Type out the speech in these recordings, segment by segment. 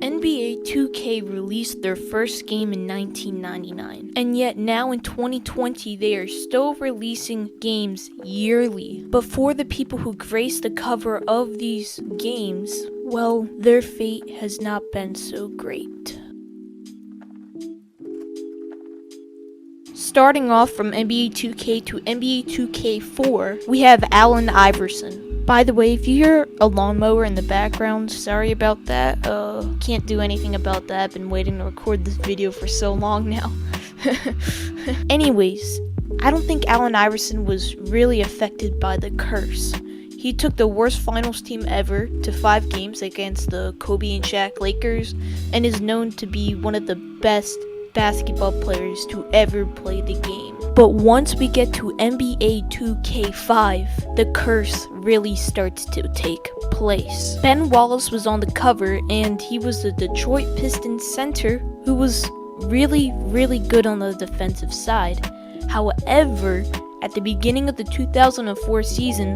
NBA 2K released their first game in 1999, and yet now in 2020 they are still releasing games yearly. But for the people who grace the cover of these games, well, their fate has not been so great. Starting off from NBA 2K to NBA 2K4, we have Allen Iverson. By the way, if you hear a lawnmower in the background, sorry about that. Can't do anything about that. I've been waiting to record this video for so long now. Anyways, I don't think Allen Iverson was really affected by the curse. He took the worst finals team ever to 5 games against the Kobe and Shaq Lakers and is known to be one of the best basketball players to ever play the game. But once we get to NBA 2K5, the curse really starts to take place. Ben Wallace was on the cover, and he was the Detroit Pistons center who was really good on the defensive side. However, at the beginning of the 2004 season,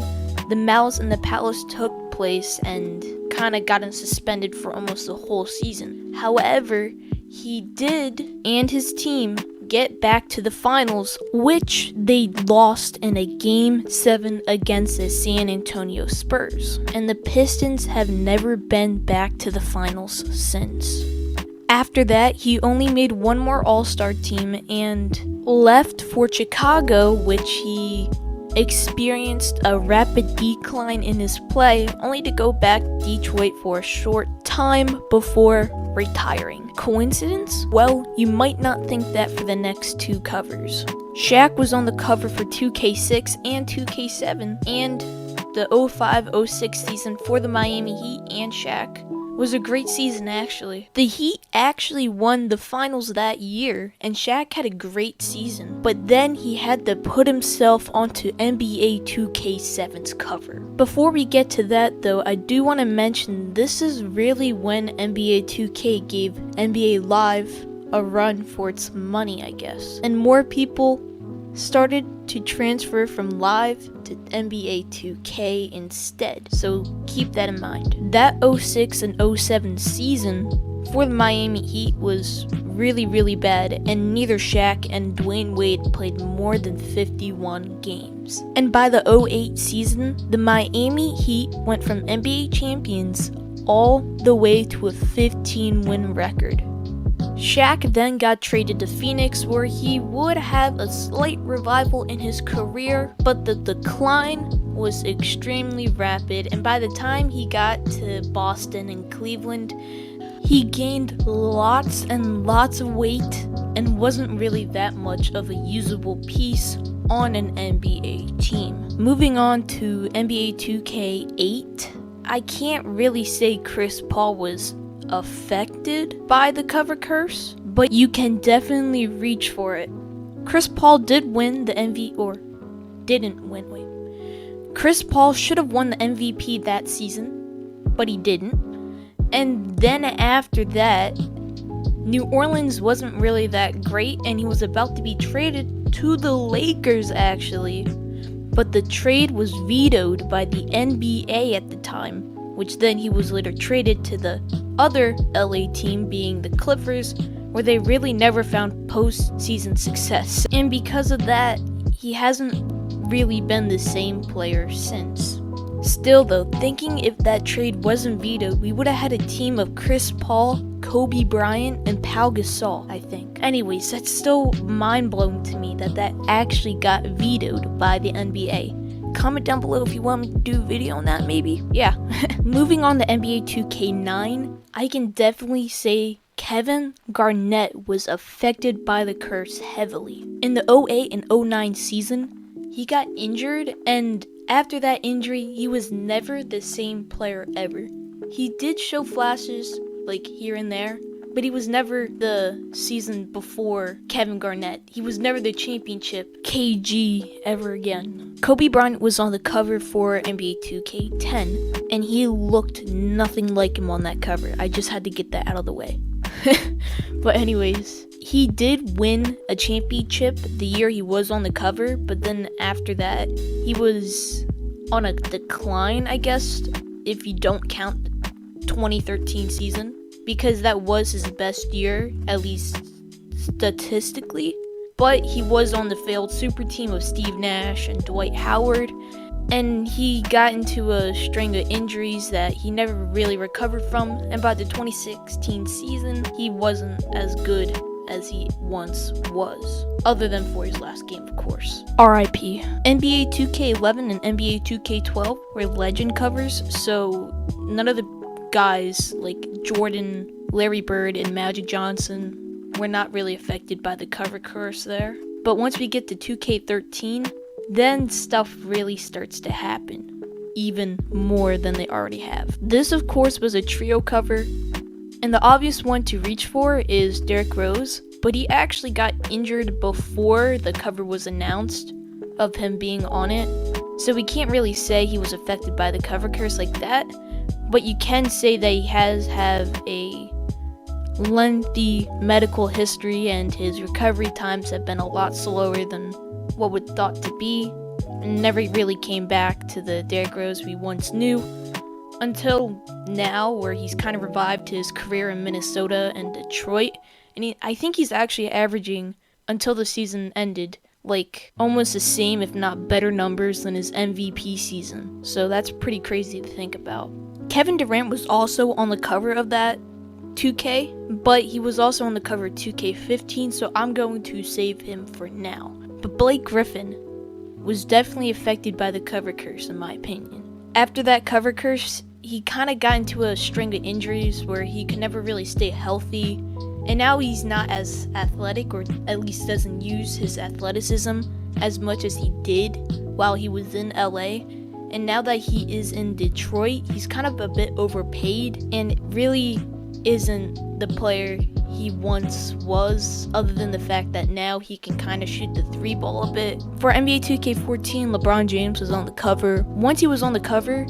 the Malice in the Palace took place and kinda got him suspended for almost the whole season. However, he did, and his team, get back to the finals, which they lost in a Game 7 against the San Antonio Spurs. And the Pistons have never been back to the finals since. After that, he only made one more All-Star team and left for Chicago, which he experienced a rapid decline in his play, only to go back to Detroit for a short time before retiring. Coincidence? Well, you might not think that for the next 2 covers. Shaq was on the cover for 2K6 and 2K7, and the 05-06 season for the Miami Heat and Shaq was a great season actually. The Heat actually won the finals that year, and Shaq had a great season. But then he had to put himself onto NBA 2K7's cover. Before we get to that though, I do want to mention this is really when NBA 2K gave NBA Live a run for its money, I guess. And more people started to transfer from Live to NBA 2K instead, so keep that in mind. That 06 and 07 season for the Miami Heat was really bad, and neither Shaq and Dwayne Wade played more than 51 games. And by the 08 season, the Miami Heat went from NBA champions all the way to a 15-win record. Shaq then got traded to Phoenix, where he would have a slight revival in his career, but the decline was extremely rapid, and by the time he got to Boston and Cleveland, he gained lots and lots of weight and wasn't really that much of a usable piece on an NBA team. Moving on to NBA 2K8, I can't really say Chris Paul was affected by the cover curse, but you can definitely reach for it. Chris Paul did win the Chris Paul should have won the MVP that season, but he didn't. And then after that, New Orleans wasn't really that great, and he was about to be traded to the Lakers actually, but the trade was vetoed by the NBA at the time, which then he was later traded to the other LA team, being the Clippers, where they really never found postseason success. And because of that, he hasn't really been the same player since. Still though, thinking if that trade wasn't vetoed, we would have had a team of Chris Paul, Kobe Bryant, and Pau Gasol, I think. Anyways, that's still mind-blowing to me that actually got vetoed by the NBA. Comment down below if you want me to do a video on that, maybe. Yeah. Moving on to NBA 2K9, I can definitely say Kevin Garnett was affected by the curse heavily. In the 08 and 09 season, he got injured, and after that injury, he was never the same player ever. He did show flashes, like here and there, but he was never the season before Kevin Garnett. He was never the championship KG ever again. Kobe Bryant was on the cover for NBA 2K10, and he looked nothing like him on that cover. I just had to get that out of the way. But anyways, he did win a championship the year he was on the cover, but then after that, he was on a decline, I guess, if you don't count the 2013 season. because that was his best year, at least statistically. But he was on the failed super team of Steve Nash and Dwight Howard, and he got into a string of injuries that he never really recovered from, and by the 2016 season, he wasn't as good as he once was, other than for his last game, of course. RIP. NBA 2K11 and NBA 2K12 were legend covers, so none of the guys like Jordan, Larry Bird, and Magic Johnson were not really affected by the cover curse there. But once we get to 2K13, then stuff really starts to happen, even more than they already have. This, of course, was a trio cover, and the obvious one to reach for is Derrick Rose, but he actually got injured before the cover was announced of him being on it, so we can't really say he was affected by the cover curse like that, but you can say that he has have a lengthy medical history and his recovery times have been a lot slower than what would thought to be, and never really came back to the Derrick Rose we once knew until now, where he's kind of revived his career in Minnesota and Detroit, and I think he's actually averaging, until the season ended, like almost the same if not better numbers than his MVP season, so that's pretty crazy to think about. Kevin Durant was also on the cover of that 2K, but he was also on the cover of 2K15, so I'm going to save him for now. But Blake Griffin was definitely affected by the cover curse, in my opinion. After that cover curse, he kind of got into a string of injuries where he could never really stay healthy, and now he's not as athletic, or at least doesn't use his athleticism as much as he did while he was in LA. And now that he is in Detroit, he's kind of a bit overpaid and really isn't the player he once was, other than the fact that now he can kind of shoot the three ball a bit. For NBA 2K14, LeBron James was on the cover. Once he was on the cover,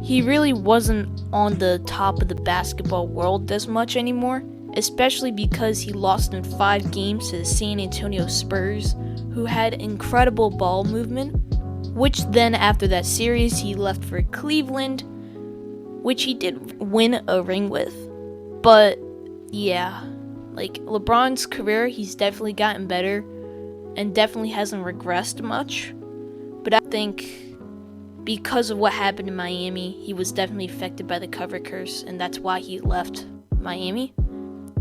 he really wasn't on the top of the basketball world as much anymore, especially because he lost in 5 games to the San Antonio Spurs, who had incredible ball movement, which then after that series he left for Cleveland, which he did win a ring with. But yeah, like LeBron's career, he's definitely gotten better and definitely hasn't regressed much. But I think because of what happened in Miami, he was definitely affected by the cover curse, and that's why he left Miami.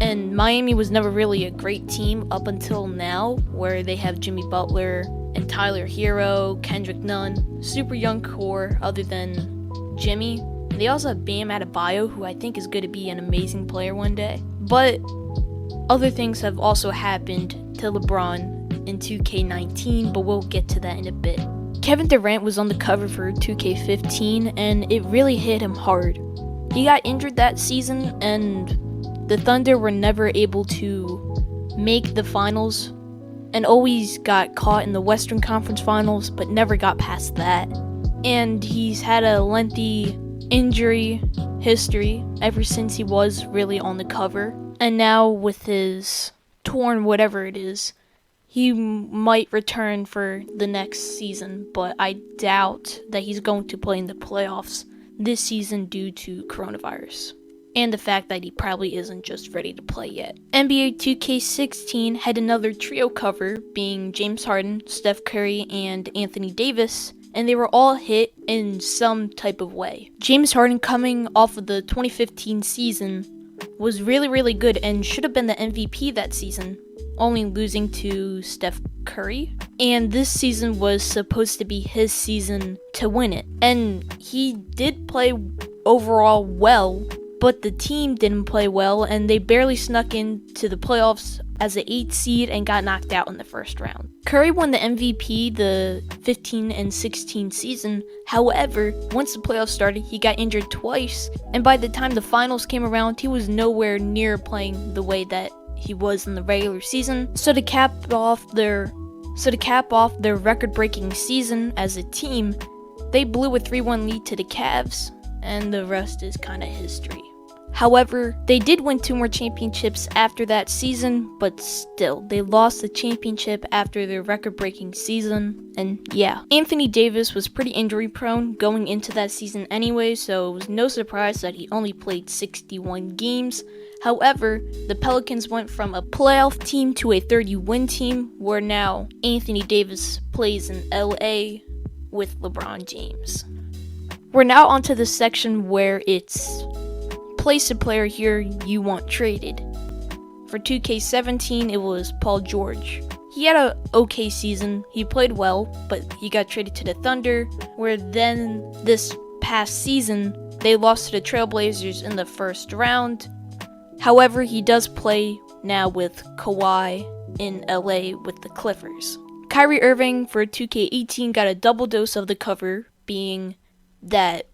And Miami was never really a great team up until now, where they have Jimmy Butler and Tyler Hero, Kendrick Nunn, super young core other than Jimmy. They also have Bam Adebayo, who I think is going to be an amazing player one day. But other things have also happened to LeBron in 2K19, but we'll get to that in a bit. Kevin Durant was on the cover for 2K15, and it really hit him hard. He got injured that season, and the Thunder were never able to make the finals, and always got caught in the Western Conference Finals, but never got past that. And he's had a lengthy injury history ever since he was really on the cover, and now with his torn whatever it is, he might return for the next season, but I doubt that he's going to play in the playoffs this season due to coronavirus, and the fact that he probably isn't just ready to play yet. NBA 2K16 had another trio cover, being James Harden, Steph Curry, and Anthony Davis, and they were all hit in some type of way. James Harden, coming off of the 2015 season, was really good and should have been the MVP that season, only losing to Steph Curry. And this season was supposed to be his season to win it. And he did play overall well, but the team didn't play well, and they barely snuck into the playoffs as an 8th seed and got knocked out in the first round. Curry won the MVP the 15 and 16 season. However, once the playoffs started, he got injured twice, and by the time the finals came around, he was nowhere near playing the way that he was in the regular season. So to cap off their record-breaking season as a team, they blew a 3-1 lead to the Cavs, and the rest is kind of history. However, they did win 2 more championships after that season, but still, they lost the championship after their record-breaking season, and yeah. Anthony Davis was pretty injury-prone going into that season anyway, so it was no surprise that he only played 61 games. However, the Pelicans went from a playoff team to a 30-win team, where now Anthony Davis plays in LA with LeBron James. We're now onto the section where it's place a player here you want traded. For 2K17, it was Paul George. He had a okay season, he played well, but he got traded to the Thunder, where then this past season, they lost to the Trailblazers in the first round. However, he does play now with Kawhi in LA with the Clippers. Kyrie Irving for 2K18 got a double dose of the cover, being that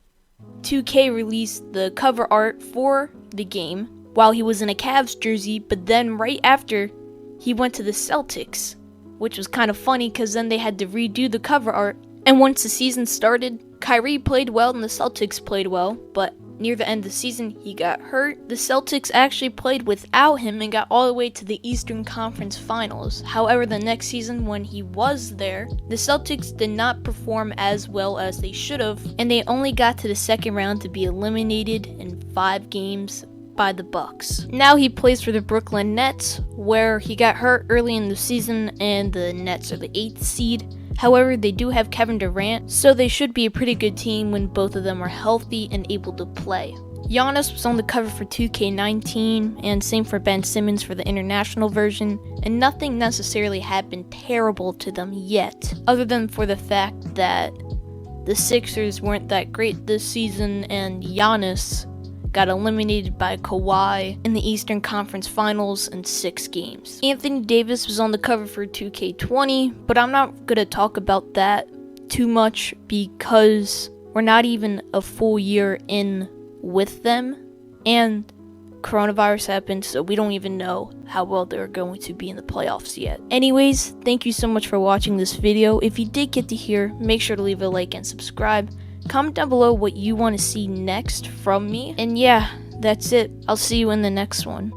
2K released the cover art for the game while he was in a Cavs jersey, but then right after, he went to the Celtics, which was kind of funny because then they had to redo the cover art. And once the season started, Kyrie played well and the Celtics played well, but near the end of the season, he got hurt. The Celtics actually played without him and got all the way to the Eastern Conference Finals. However, the next season when he was there, the Celtics did not perform as well as they should have, and they only got to the second round to be eliminated in 5 games by the Bucks. Now he plays for the Brooklyn Nets, where he got hurt early in the season and the Nets are the 8th seed. However, they do have Kevin Durant, so they should be a pretty good team when both of them are healthy and able to play. Giannis was on the cover for 2K19, and same for Ben Simmons for the international version, and nothing necessarily had been terrible to them yet, other than for the fact that the Sixers weren't that great this season, and Giannis got eliminated by Kawhi in the Eastern Conference Finals in 6 games. Anthony Davis was on the cover for 2K20, but I'm not going to talk about that too much because we're not even a full year in with them, and coronavirus happened, so we don't even know how well they're going to be in the playoffs yet. Anyways, thank you so much for watching this video. If you did get to here, make sure to leave a like and subscribe. Comment down below what you want to see next from me. And yeah, that's it. I'll see you in the next one.